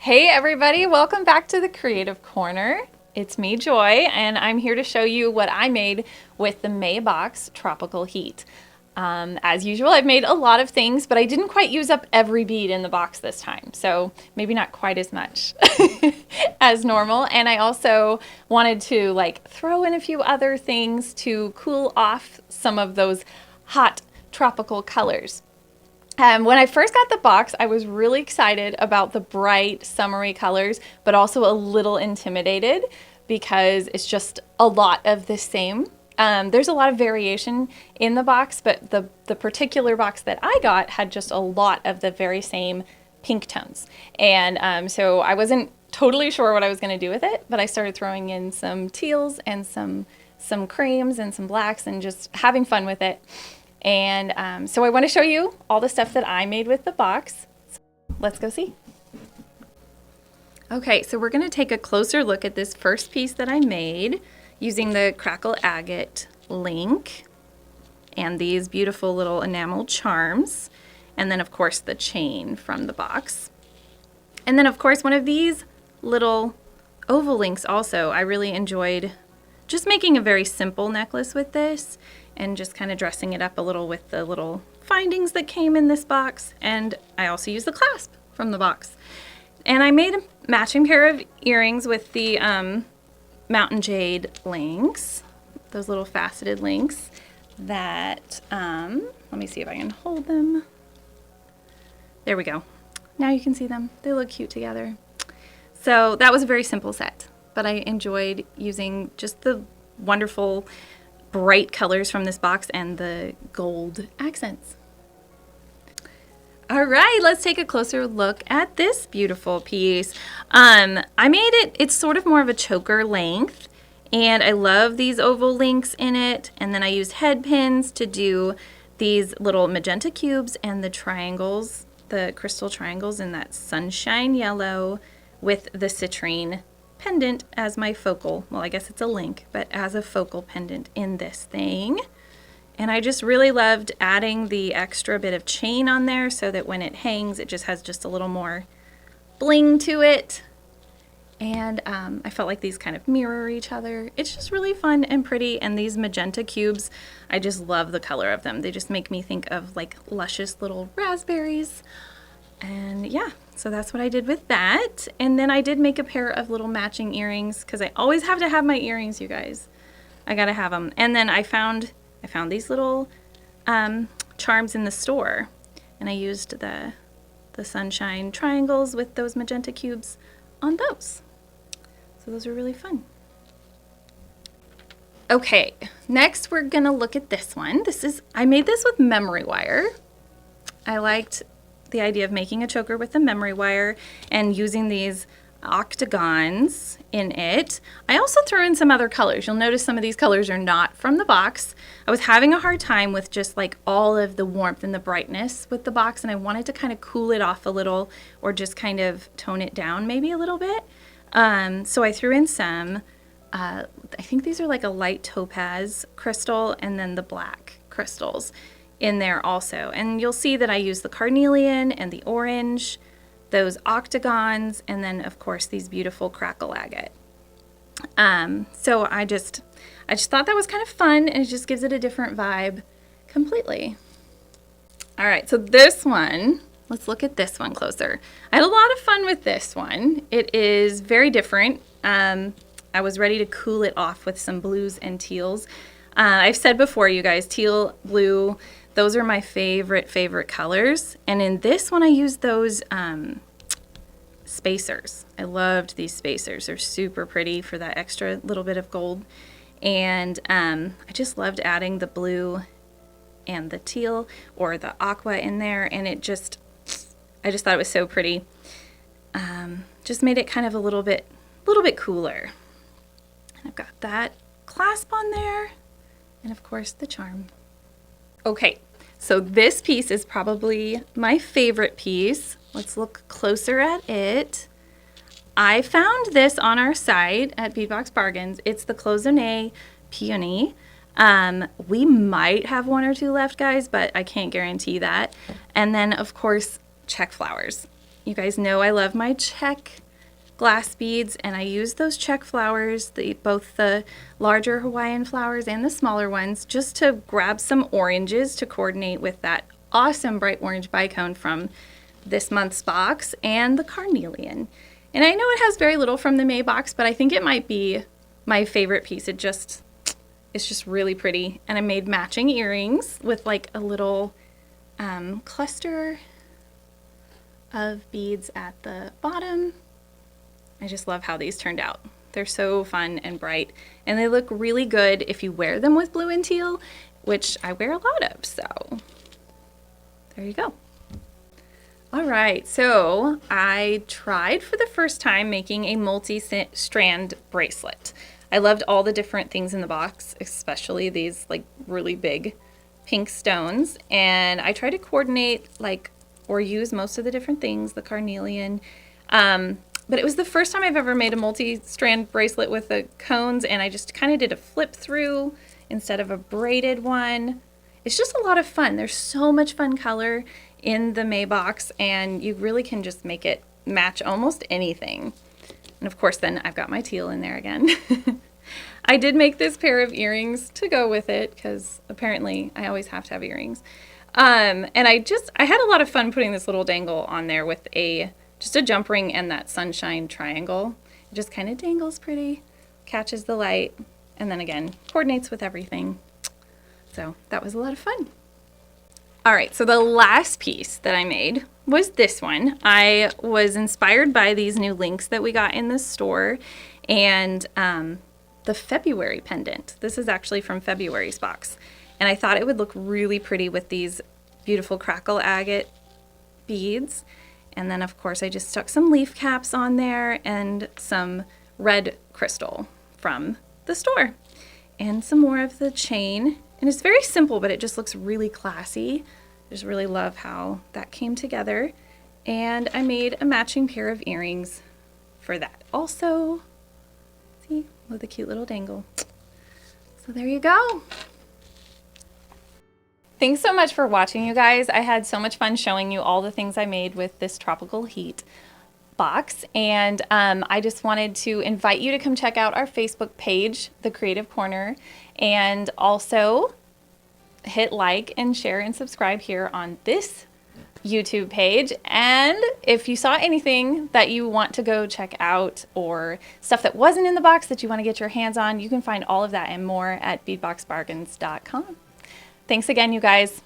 Hey everybody, welcome back to the Creative Corner. It's me, Joy, and I'm here to show you what I made with the May box Tropical Heat. As usual, I've made a lot of things, but I didn't quite use up every bead in the box this time, so maybe not quite as much as normal. And I also wanted to throw in a few other things to cool off some of those hot tropical colors. When I first got the box, I was really excited about the bright, summery colors, but also a little intimidated because it's just a lot of the same. There's a lot of variation in the box, but the particular box that I got had just a lot of the very same pink tones. And so I wasn't totally sure what I was going to do with it, but I started throwing in some teals and some creams and some blacks and just having fun with it. And so I want to show you all the stuff that I made with the box. So let's go see. Okay, so we're going to take a closer look at this first piece that I made using the Crackle Agate link and these beautiful little enamel charms. And then of course the chain from the box. And then of course one of these little oval links also. I really enjoyed just making a very simple necklace with this and just kind of dressing it up a little with the little findings that came in this box. And I also used the clasp from the box. And I made a matching pair of earrings with the Mountain Jade links, those little faceted links that, let me see if I can hold them. There we go. Now you can see them. They look cute together. So that was a very simple set, but I enjoyed using just the wonderful bright colors from this box and the gold accents. All right, let's take a closer look at this beautiful piece. I made it's sort of more of a choker length, and I love these oval links in it. And then I used head pins to do these little magenta cubes and the triangles, the crystal triangles in that sunshine yellow with the citrine pendant as my focal, well I guess it's a link, but as a focal pendant in this thing. And I just really loved adding the extra bit of chain on there so that when it hangs it just has just a little more bling to it. And I felt like these kind of mirror each other. It's just really fun and pretty, and these magenta cubes, I just love the color of them. They just make me think of like luscious little raspberries. And yeah, so that's what I did with that. And then I did make a pair of little matching earrings because I always have to have my earrings, you guys. I gotta have them. And then I found these little charms in the store, and I used the sunshine triangles with those magenta cubes on those. So those are really fun. Okay, next we're gonna look at this one. I made this with memory wire. I liked the idea of making a choker with the memory wire and using these octagons in it. I also threw in some other colors. You'll notice some of these colors are not from the box. I was having a hard time with just like all of the warmth and the brightness with the box, and I wanted to kind of cool it off a little or just kind of tone it down maybe a little bit. So I threw in some, I think these are like a light topaz crystal and then the black crystals in there also. And you'll see that I use the carnelian and the orange, those octagons, and then of course these beautiful Crackle agate. So I just thought that was kind of fun, and it just gives it a different vibe completely. All right, so this one, let's look at this one closer. I had a lot of fun with this one. It is very different. I was ready to cool it off with some blues and teals. I've said before, you guys, teal, blue, those are my favorite colors. And in this one, I used those spacers. I loved these spacers. They're super pretty for that extra little bit of gold. And I just loved adding the blue and the teal or the aqua in there. And I just thought it was so pretty. Just made it kind of a little bit cooler. And I've got that clasp on there. And of course the charm. Okay, so this piece is probably my favorite piece. Let's look closer at it. I found this on our site at Beadbox Bargains. It's the Cloisonne Peony. We might have one or two left, guys, but I can't guarantee that. And then, of course, check flowers. You guys know I love my check glass beads, and I use those check flowers, both the larger Hawaiian flowers and the smaller ones, just to grab some oranges to coordinate with that awesome bright orange bicone from this month's box and the carnelian. And I know it has very little from the May box, but I think it might be my favorite piece. It's just really pretty. And I made matching earrings with like a little cluster of beads at the bottom. I just love how these turned out. They're so fun and bright, and they look really good if you wear them with blue and teal, which I wear a lot of, so there you go. All right, so I tried for the first time making a multi-strand bracelet. I loved all the different things in the box, especially these like really big pink stones, and I tried to coordinate or use most of the different things, the carnelian, but it was the first time I've ever made a multi-strand bracelet with the cones, and I just kind of did a flip through instead of a braided one. It's just a lot of fun. There's so much fun color in the May box, and you really can just make it match almost anything. And of course, then I've got my teal in there again. I did make this pair of earrings to go with it because apparently I always have to have earrings. And I had a lot of fun putting this little dangle on there with just a jump ring and that sunshine triangle. It just kind of dangles pretty, catches the light, and then again, coordinates with everything. So that was a lot of fun. All right, so the last piece that I made was this one. I was inspired by these new links that we got in the store, and the February pendant. This is actually from February's box. And I thought it would look really pretty with these beautiful Crackle agate beads. And then of course I just stuck some leaf caps on there and some red crystal from the store. And some more of the chain. And it's very simple, but it just looks really classy. I just really love how that came together. And I made a matching pair of earrings for that also. See, with a cute little dangle. So there you go. Thanks so much for watching, you guys. I had so much fun showing you all the things I made with this Tropical Heat box, and I just wanted to invite you to come check out our Facebook page, The Creative Corner, and also hit like and share and subscribe here on this YouTube page. And if you saw anything that you want to go check out or stuff that wasn't in the box that you want to get your hands on, you can find all of that and more at beadboxbargains.com. Thanks again, you guys.